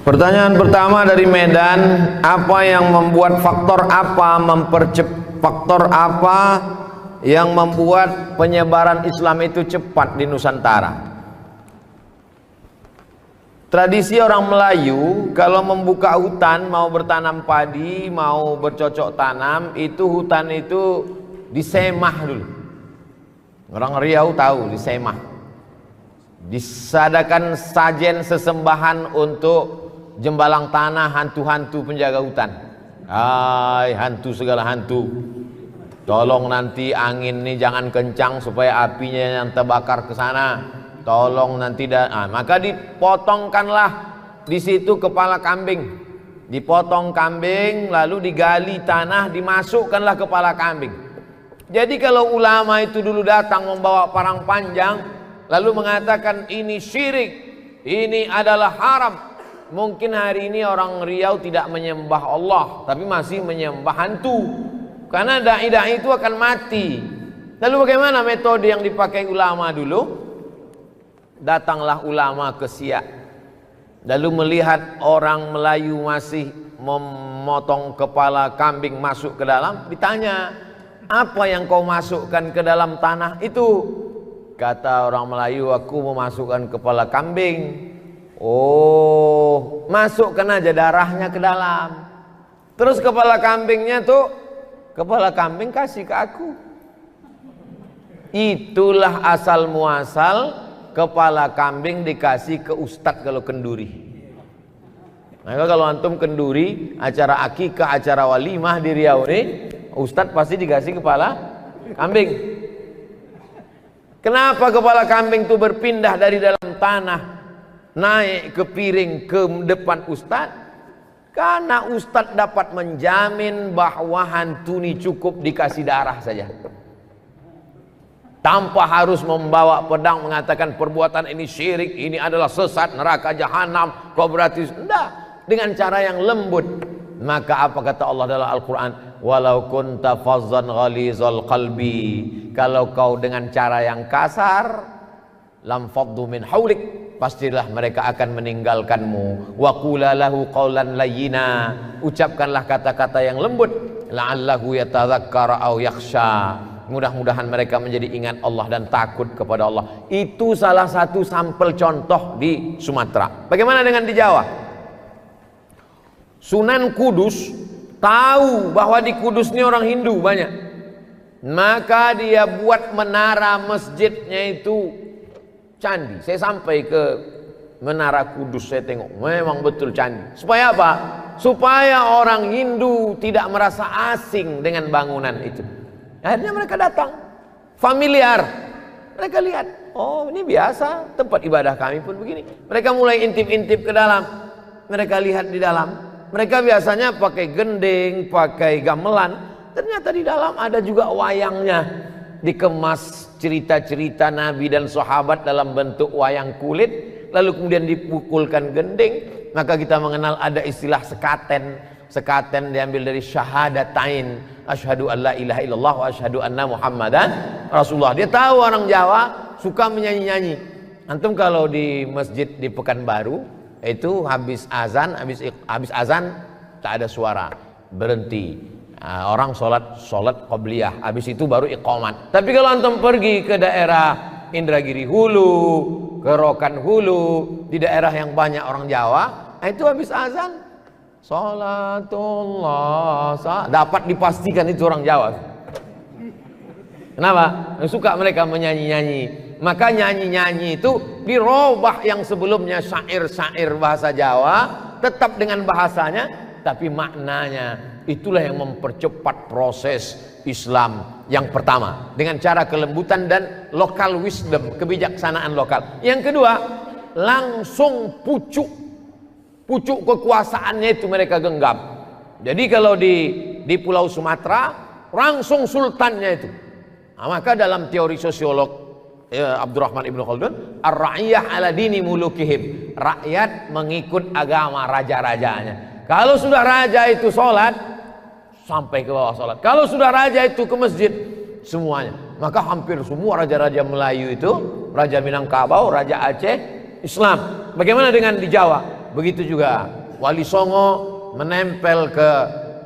Pertanyaan pertama dari Medan, apa yang membuat faktor apa yang membuat penyebaran Islam itu cepat di Nusantara? Tradisi orang Melayu kalau membuka hutan, mau bertanam padi, mau bercocok tanam, itu hutan itu disemah dulu. Orang Riau tahu disemah. Disadakan sajen sesembahan untuk jembalang tanah hantu-hantu penjaga hutan. Hai hantu segala hantu, tolong nanti angin ini jangan kencang supaya apinya yang terbakar ke sana. Tolong nanti maka dipotongkanlah di situ kepala kambing. Dipotong kambing lalu digali tanah, dimasukkanlah kepala kambing. Jadi kalau ulama itu dulu datang membawa parang panjang lalu mengatakan ini syirik, ini adalah haram, mungkin hari ini orang Riau tidak menyembah Allah tapi masih menyembah hantu, karena dai-dai itu akan mati. Lalu bagaimana metode yang dipakai ulama dulu? Datanglah ulama ke Siak, lalu melihat orang Melayu masih memotong kepala kambing masuk ke dalam, ditanya, apa yang kau masukkan ke dalam tanah itu? Kata orang Melayu, aku memasukkan kepala kambing. Oh, masukkan aja darahnya ke dalam. Terus kepala kambingnya tuh, kepala kambing kasih ke aku. Itulah asal muasal kepala kambing dikasih ke ustadz kalau kenduri. Maka kalau antum kenduri, acara akikah, acara walimah di Riau ini, ustadz pasti dikasih kepala kambing. Kenapa kepala kambing itu berpindah dari dalam tanah naik ke piring ke depan ustadz? Karena ustadz dapat menjamin bahwa hantu ini cukup dikasih darah saja, tanpa harus membawa pedang mengatakan perbuatan ini syirik, ini adalah sesat, neraka jahanam, kau berarti enggak. Dengan cara yang lembut. Maka apa kata Allah dalam Al-Quran? Walau kunta fazzan ghalizal qalbi, kalau kau dengan cara yang kasar, lam faddu min haulik, pastilah mereka akan meninggalkanmu. Wa qula lahu qawlan layyina, ucapkanlah kata-kata yang lembut, la'allahu yatadzakkara aw yakhsha, mudah-mudahan mereka menjadi ingat Allah dan takut kepada Allah. Itu salah satu sampel contoh di Sumatera. Bagaimana dengan di Jawa? Sunan Kudus tahu bahwa di Kudus ini orang Hindu banyak, maka dia buat menara masjidnya itu candi. Saya sampai ke menara Kudus, saya tengok memang betul candi. Supaya apa? Supaya orang Hindu tidak merasa asing dengan bangunan itu. Akhirnya mereka datang, familiar. Mereka lihat, oh ini biasa, tempat ibadah kami pun begini. Mereka mulai intip-intip ke dalam. Mereka lihat di dalam. Mereka biasanya pakai gending, pakai gamelan. Ternyata di dalam ada juga wayangnya. Dikemas cerita-cerita Nabi dan sahabat dalam bentuk wayang kulit. Lalu kemudian dipukulkan gending. Maka kita mengenal ada istilah sekaten. Sekaten diambil dari syahadatain, asyhadu an la ilaha illallah wa asyhadu anna muhammadan rasulullah. Dia tahu orang Jawa suka menyanyi-nyanyi. Antum kalau di masjid di Pekanbaru itu habis azan tak ada suara, berhenti. Orang sholat qabliyah, habis itu baru iqamat. Tapi kalau antum pergi ke daerah Indragiri Hulu, ke Rokan Hulu, di daerah yang banyak orang Jawa, itu habis azan Salatullah, dapat dipastikan itu orang Jawa. Kenapa? Suka mereka menyanyi-nyanyi. Maka nyanyi-nyanyi itu dirubah yang sebelumnya syair-syair bahasa Jawa, tetap dengan bahasanya, tapi maknanya. Itulah yang mempercepat proses Islam yang pertama, dengan cara kelembutan dan local wisdom, kebijaksanaan lokal. Yang kedua, langsung pucuk kekuasaannya itu mereka genggam. Jadi kalau di Pulau Sumatera langsung sultannya itu. Nah, maka dalam teori sosiolog Abdurrahman Ibn Khaldun, ar-ra'iyah ala dini mulukihim, rakyat mengikut agama raja-rajanya. Kalau sudah raja itu sholat, sampai ke bawah sholat. Kalau sudah raja itu ke masjid, semuanya. Maka hampir semua raja-raja Melayu itu, Raja Minangkabau, Raja Aceh, Islam. Bagaimana dengan di Jawa? begitu juga Wali Songo menempel ke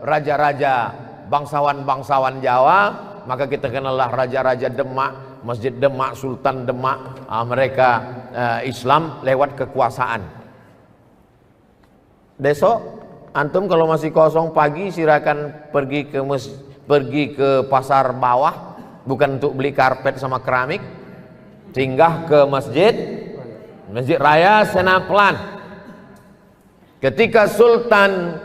raja-raja bangsawan-bangsawan Jawa, maka kita kenallah raja-raja Demak, Masjid Demak, Sultan Demak. Mereka Islam lewat kekuasaan. Besok antum kalau masih kosong pagi silakan pergi ke pasar bawah, bukan untuk beli karpet sama keramik, singgah ke Masjid Raya Senaplan. Ketika Sultan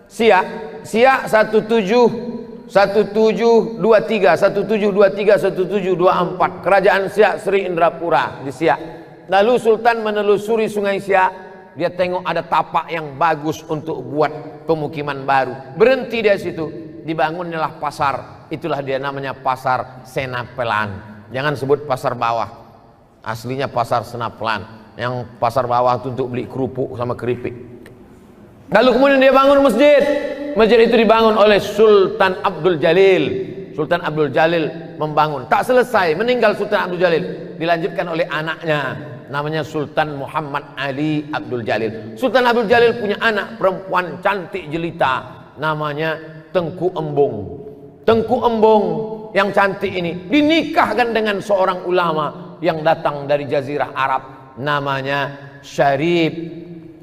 Siak 1723 1724 kerajaan Siak Sri Indrapura di Siak. Lalu Sultan menelusuri Sungai Siak, dia tengok ada tapak yang bagus untuk buat pemukiman baru. Berhenti di situ, dibangunlah pasar. Itulah dia namanya Pasar Senapelan. Jangan sebut pasar bawah. Aslinya Pasar Senapelan. Yang pasar bawah itu untuk beli kerupuk sama keripik. Lalu kemudian dia bangun masjid. Masjid itu dibangun oleh Sultan Abdul Jalil. Sultan Abdul Jalil membangun. Tak selesai, meninggal Sultan Abdul Jalil. Dilanjutkan oleh anaknya, namanya Sultan Muhammad Ali Abdul Jalil. Sultan Abdul Jalil punya anak perempuan cantik jelita, namanya Tengku Embong. Tengku Embong yang cantik ini dinikahkan dengan seorang ulama yang datang dari Jazirah Arab, namanya Syarif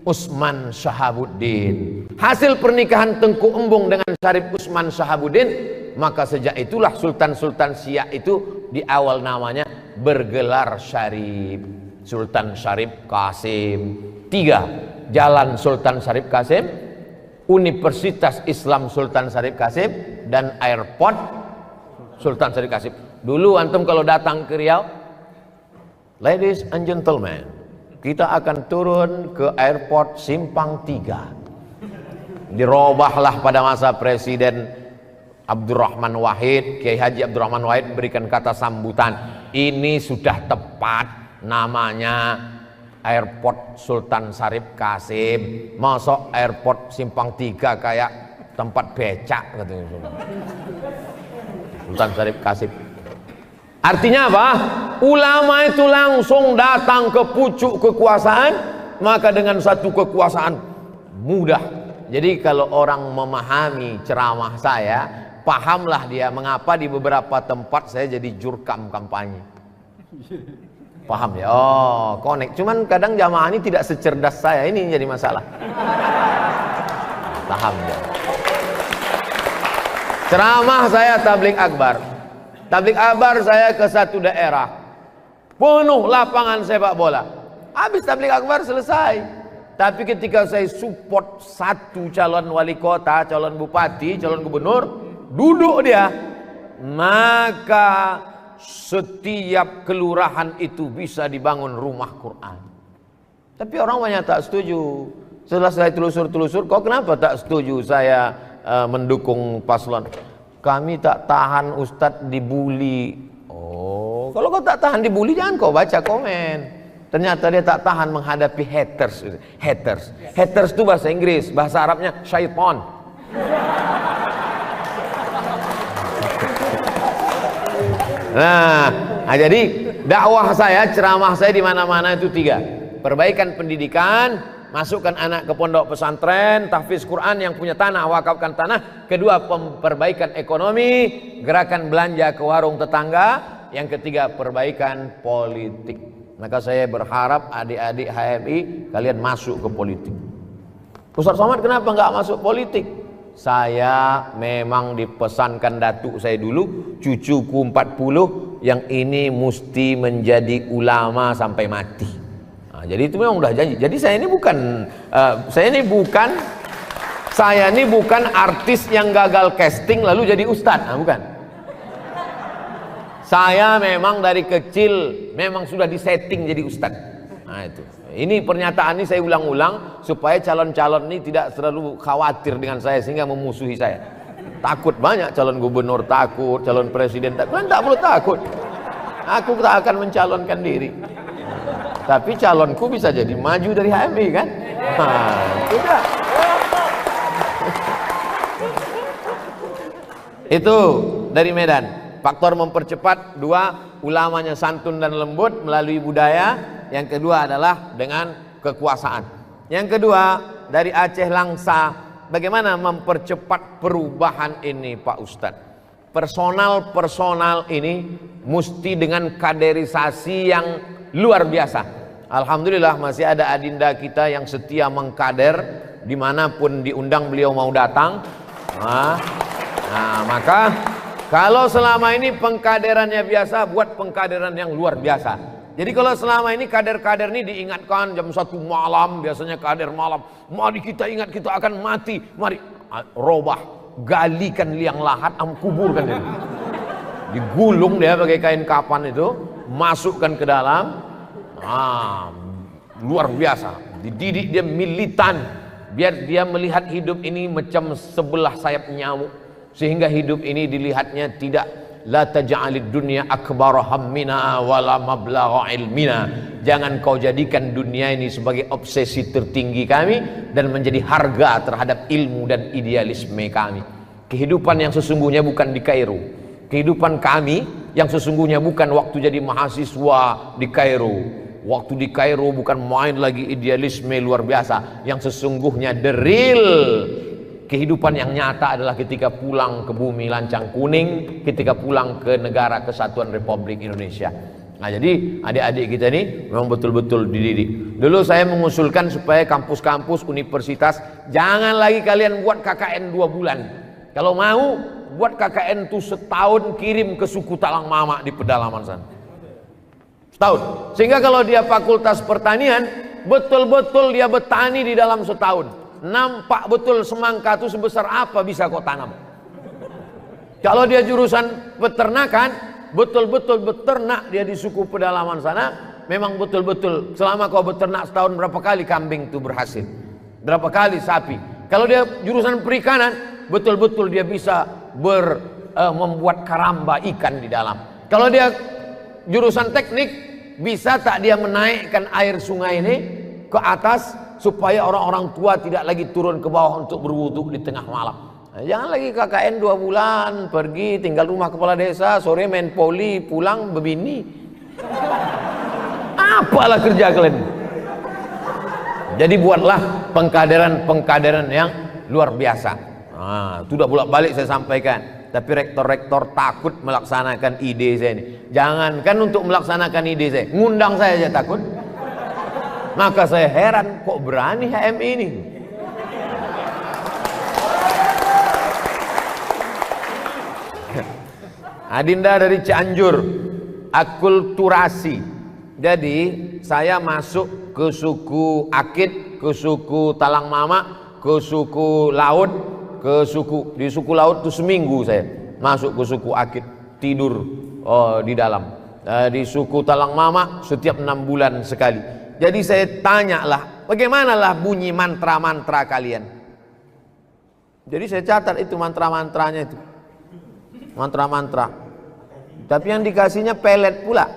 Usman Shahabuddin. Hasil pernikahan Tengku Embong dengan Syarif Usman Shahabuddin, maka sejak itulah Sultan-Sultan Siak itu di awal namanya bergelar Syarif. Sultan Syarif Kasim. 3. Jalan Sultan Syarif Kasim, Universitas Islam Sultan Syarif Kasim, dan airport Sultan Syarif Kasim. Dulu antum kalau datang ke Riau, ladies and gentlemen, kita akan turun ke airport Simpang 3. Dirobahlah pada masa Presiden Abdurrahman Wahid, Kiai Haji Abdurrahman Wahid berikan kata sambutan. Ini sudah tepat namanya airport Sultan Syarif Kasim. Masuk airport Simpang 3 kayak tempat becak katanya. Sultan Syarif Kasim. Artinya apa? Ulama itu langsung datang ke pucuk kekuasaan, maka dengan satu kekuasaan mudah. Jadi kalau orang memahami ceramah saya, pahamlah dia mengapa di beberapa tempat saya jadi jurkam kampanye. Paham ya? Oh, connect. Cuman kadang jamaah ini tidak secerdas saya, ini jadi masalah. Paham ya? Ceramah saya tabligh akbar. Tabligh akbar saya ke satu daerah, penuh lapangan sepak bola. Habis tabligh akbar selesai. Tapi ketika saya support satu calon wali kota, calon bupati, calon gubernur, duduk dia, maka setiap kelurahan itu bisa dibangun rumah Quran. Tapi orang banyak tak setuju. Setelah saya telusur-telusur, kok kenapa tak setuju saya mendukung paslon? Kami tak tahan Ustadz dibully. Oh, kalau kau tak tahan dibully, jangan kau baca komen. Ternyata dia tak tahan menghadapi haters. Haters itu bahasa Inggris, bahasa Arabnya syaitan. Nah, jadi dakwah saya, ceramah saya di mana-mana itu 3. Perbaikan pendidikan, masukkan anak ke pondok pesantren, tahfiz Quran, yang punya tanah wakafkan tanah. Kedua, perbaikan ekonomi, gerakan belanja ke warung tetangga. Yang ketiga, perbaikan politik. Maka saya berharap adik-adik HMI kalian masuk ke politik. Ustaz Somad kenapa nggak masuk politik? Saya memang dipesankan datuk saya dulu, cucuku 40 yang ini mesti menjadi ulama sampai mati. Nah, jadi itu memang udah janji. Jadi saya ini bukan artis yang gagal casting lalu jadi ustadz. Nah, bukan. Saya memang dari kecil memang sudah disetting jadi ustadz. Nah itu. Ini pernyataan ini saya ulang-ulang supaya calon-calon ini tidak terlalu khawatir dengan saya sehingga memusuhi saya. Takut banyak calon gubernur takut, calon presiden takut. Kalian tak perlu takut. Aku tak akan mencalonkan diri. Tapi calonku bisa jadi maju dari HMI kan? Nah, sudah. Itu dari Medan. Faktor mempercepat 2, ulamanya santun dan lembut melalui budaya. Yang kedua adalah dengan kekuasaan. Yang kedua, dari Aceh Langsa, bagaimana mempercepat perubahan ini Pak Ustadz? Personal ini mesti dengan kaderisasi yang luar biasa. Alhamdulillah masih ada adinda kita yang setia mengkader, dimanapun diundang beliau mau datang. Nah, maka kalau selama ini pengkaderannya biasa, buat pengkaderan yang luar biasa. Jadi kalau selama ini kader-kader ini diingatkan jam 1 malam, biasanya kader malam, mari kita ingat kita akan mati, mari robah, galikan liang lahat, kuburkan dia. Digulung dia pakai kain kapan itu, masukkan ke dalam, luar biasa, dididik dia militan, biar dia melihat hidup ini macam sebelah sayap nyamuk, sehingga hidup ini dilihatnya tidak la taj'alid dunya akbar hammina wala mablagha ilmina. Jangan kau jadikan dunia ini sebagai obsesi tertinggi kami dan menjadi harga terhadap ilmu dan idealisme kami. Kehidupan yang sesungguhnya bukan di Kairo. Kehidupan kami yang sesungguhnya bukan waktu jadi mahasiswa di Kairo. Waktu di Kairo bukan main lagi idealisme luar biasa. Yang sesungguhnya the real kehidupan yang nyata adalah ketika pulang ke bumi lancang kuning, ketika pulang ke negara kesatuan Republik Indonesia. Nah, jadi adik-adik kita ini memang betul-betul dididik. Dulu saya mengusulkan supaya kampus-kampus universitas jangan lagi kalian buat KKN 2 bulan. Kalau mau buat KKN itu setahun, kirim ke suku Talang Mama di pedalaman sana. Setahun. Sehingga kalau dia fakultas pertanian, betul-betul dia bertani di dalam setahun. Nampak betul semangka itu sebesar apa bisa kau tanam. Kalau dia jurusan peternakan, betul-betul beternak dia di suku pedalaman sana. Memang betul-betul selama kau beternak setahun, berapa kali kambing itu berhasil, berapa kali sapi. Kalau dia jurusan perikanan, betul-betul dia bisa membuat karamba ikan di dalam. Kalau dia jurusan teknik, bisa tak dia menaikkan air sungai ini ke atas supaya orang-orang tua tidak lagi turun ke bawah untuk berwudu di tengah malam. Nah, jangan lagi KKN 2 bulan, pergi tinggal rumah kepala desa, sore main poli, pulang bebini. Apalah kerja kalian? Jadi buatlah pengkaderan yang luar biasa. Nah, itu udah bolak-balik saya sampaikan. Tapi rektor-rektor takut melaksanakan ide saya ini. Jangankan untuk melaksanakan ide saya, ngundang saya aja takut. Maka saya heran, kok berani HMI ini? Adinda dari Cianjur, akulturasi. Jadi saya masuk ke suku Akit, ke suku Talang Mama, ke suku Laut, di suku Laut itu seminggu saya masuk ke suku Akit, tidur di dalam. Di suku Talang Mama setiap 6 bulan sekali. Jadi saya tanyalah, bagaimanalah bunyi mantra-mantra kalian? Jadi saya catat itu mantra-mantranya itu. Mantra-mantra. Tapi yang dikasihnya pelet pula.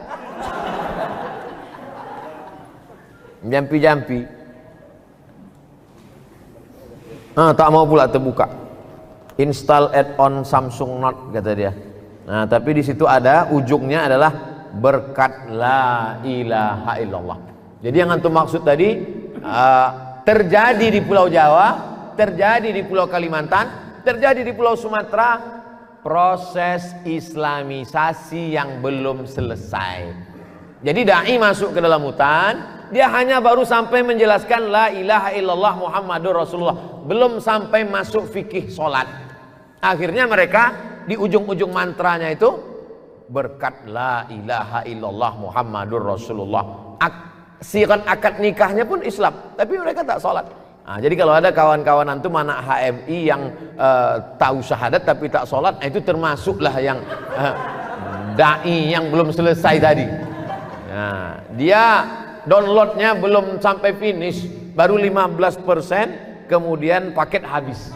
Jampi-jampi. Tak mau pula terbuka. Install add-on Samsung Note kata dia. Nah, tapi di situ ada ujungnya adalah berkat la ilaha illallah. Jadi yang antum maksud tadi terjadi di Pulau Jawa, terjadi di Pulau Kalimantan, terjadi di Pulau Sumatera, proses islamisasi yang belum selesai. Jadi dai masuk ke dalam hutan, dia hanya baru sampai menjelaskan la ilaha illallah Muhammadur Rasulullah, belum sampai masuk fikih sholat. Akhirnya mereka di ujung-ujung mantranya itu berkat la ilaha illallah Muhammadur Rasulullah. Sirat akad nikahnya pun Islam, tapi mereka tak sholat. Nah, jadi kalau ada kawan-kawan antum anak HMI yang tahu syahadat tapi tak sholat, itu termasuklah yang dai yang belum selesai tadi. Nah, dia downloadnya belum sampai finish, baru 15%, kemudian paket habis.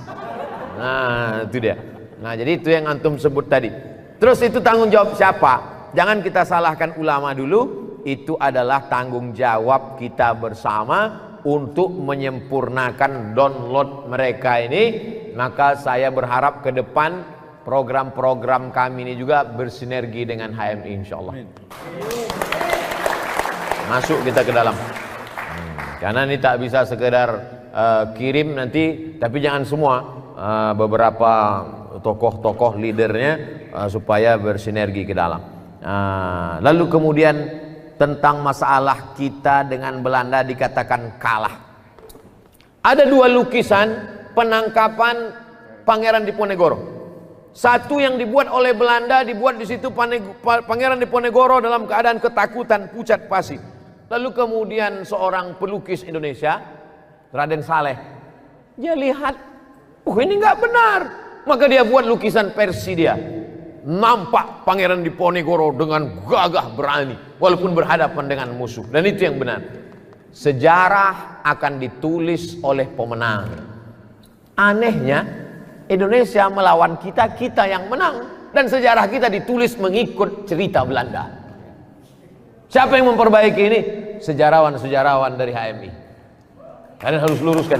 Nah, itu dia. Nah, jadi itu yang antum sebut tadi. Terus itu tanggung jawab siapa? Jangan kita salahkan ulama dulu. Itu adalah tanggung jawab kita bersama untuk menyempurnakan download mereka ini. Maka saya berharap ke depan program-program kami ini juga bersinergi dengan HMI insyaallah. Masuk kita ke dalam. Karena ini tak bisa sekedar kirim nanti, tapi jangan semua, beberapa tokoh-tokoh leadernya supaya bersinergi ke dalam. Lalu kemudian tentang masalah kita dengan Belanda dikatakan kalah. Ada dua lukisan penangkapan Pangeran Diponegoro. Satu yang dibuat oleh Belanda, dibuat di situ Pangeran Diponegoro dalam keadaan ketakutan, pucat pasi. Lalu kemudian seorang pelukis Indonesia, Raden Saleh, dia lihat, ini nggak benar. Maka dia buat lukisan versi dia. Nampak Pangeran Diponegoro dengan gagah berani, walaupun berhadapan dengan musuh. Dan itu yang benar. Sejarah akan ditulis oleh pemenang. Anehnya, Indonesia melawan kita, kita yang menang, dan sejarah kita ditulis mengikut cerita Belanda. Siapa yang memperbaiki ini? Sejarawan-sejarawan dari HMI. Kalian harus luruskan.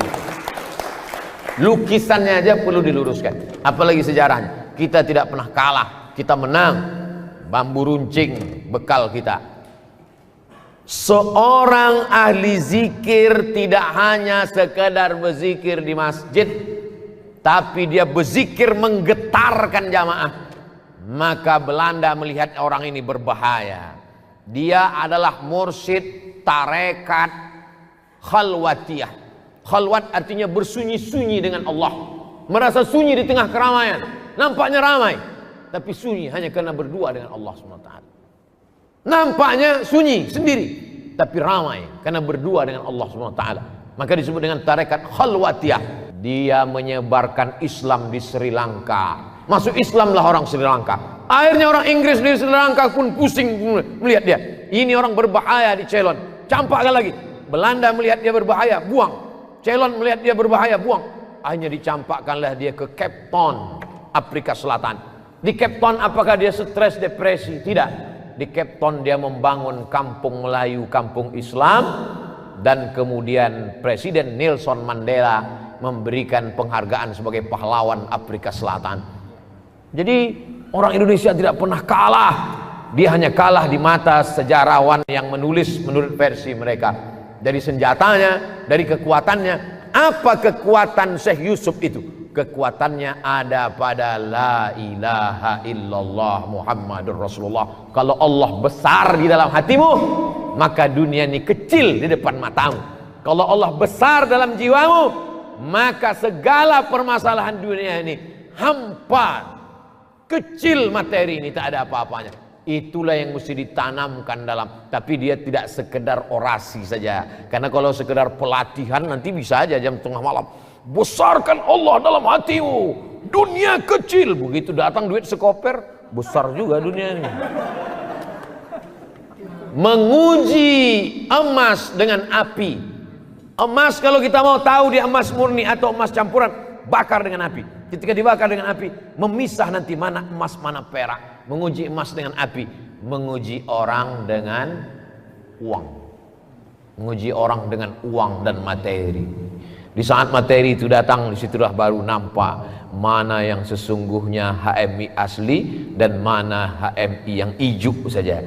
Lukisannya aja perlu diluruskan, apalagi sejarahnya. Kita tidak pernah kalah, kita menang. Bambu runcing bekal kita. Seorang ahli zikir tidak hanya sekedar berzikir di masjid, tapi dia berzikir menggetarkan jamaah. Maka Belanda melihat orang ini berbahaya. Dia adalah mursyid tarekat khalwatiyah. Khalwat artinya bersunyi-sunyi dengan Allah, merasa sunyi di tengah keramaian. Nampaknya ramai, tapi sunyi hanya karena berdua dengan Allah SWT. Nampaknya sunyi sendiri, tapi ramai karena berdua dengan Allah SWT. Maka disebut dengan tarekat khalwatiyah. Dia menyebarkan Islam di Sri Lanka. Masuk Islamlah orang Sri Lanka. Akhirnya orang Inggris di Sri Lanka pun pusing melihat dia. Ini orang berbahaya di Ceylon, campakkan lagi. Belanda melihat dia berbahaya, buang. Ceylon melihat dia berbahaya, buang. Akhirnya dicampakkanlah dia ke Cape Town, Afrika Selatan. Di Cape Town apakah dia stres, depresi? Tidak. Di Cape Town dia membangun kampung Melayu, kampung Islam. Dan kemudian Presiden Nelson Mandela memberikan penghargaan sebagai pahlawan Afrika Selatan. Jadi orang Indonesia tidak pernah kalah. Dia hanya kalah di mata sejarawan yang menulis menurut versi mereka. Dari senjatanya, dari kekuatannya. Apa kekuatan Syekh Yusuf itu? Kekuatannya ada pada la ilaha illallah Muhammadur Rasulullah. Kalau Allah besar di dalam hatimu, maka dunia ini kecil di depan matamu. Kalau Allah besar dalam jiwamu, maka segala permasalahan dunia ini hampa, kecil materi ini, tak ada apa-apanya. Itulah yang mesti ditanamkan dalam. Tapi dia tidak sekedar orasi saja. Karena kalau sekedar pelatihan nanti bisa aja jam tengah malam, besarkan Allah dalam hatimu, dunia kecil. Begitu datang duit sekoper, besar juga dunia ini. Menguji emas dengan api. Emas kalau kita mau tahu dia emas murni atau emas campuran, bakar dengan api. Ketika dibakar dengan api, memisah nanti mana emas mana perak. Menguji emas dengan api, menguji orang dengan uang. Menguji orang dengan uang dan materi. Di saat materi itu datang, disitulah baru nampak mana yang sesungguhnya HMI asli dan mana HMI yang ijuk saja.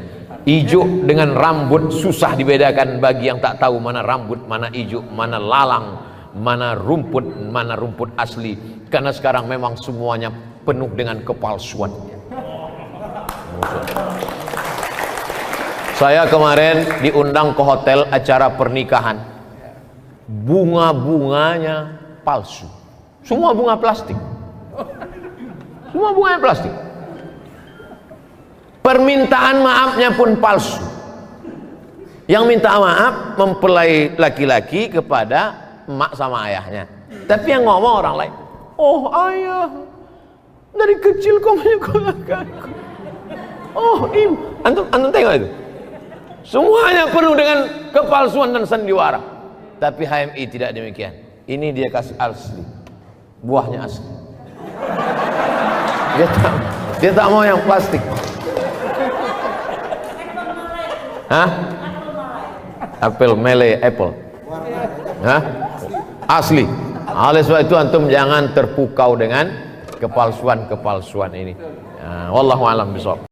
Ijuk dengan rambut susah dibedakan bagi yang tak tahu mana rambut, mana ijuk, mana lalang, mana rumput asli. Karena sekarang memang semuanya penuh dengan kepalsuan. Saya kemarin diundang ke hotel acara pernikahan. Bunga-bunganya palsu. Semua bunga plastik. Semua bunganya plastik. Permintaan maafnya pun palsu. Yang minta maaf mempelai laki-laki kepada emak sama ayahnya. Tapi yang ngomong orang lain, oh ayah, dari kecil kau menyekolahkanku. Oh ibu, antum tengok itu. Semuanya penuh dengan kepalsuan dan sandiwara. Tapi HMI tidak demikian. Ini dia kasih asli, buahnya asli. Dia tak mau yang plastik. Hah? Apel mele apple. Hah? Asli. Oleh sebab itu antum jangan terpukau dengan kepalsuan ini. Wallahu a'lam bishawab.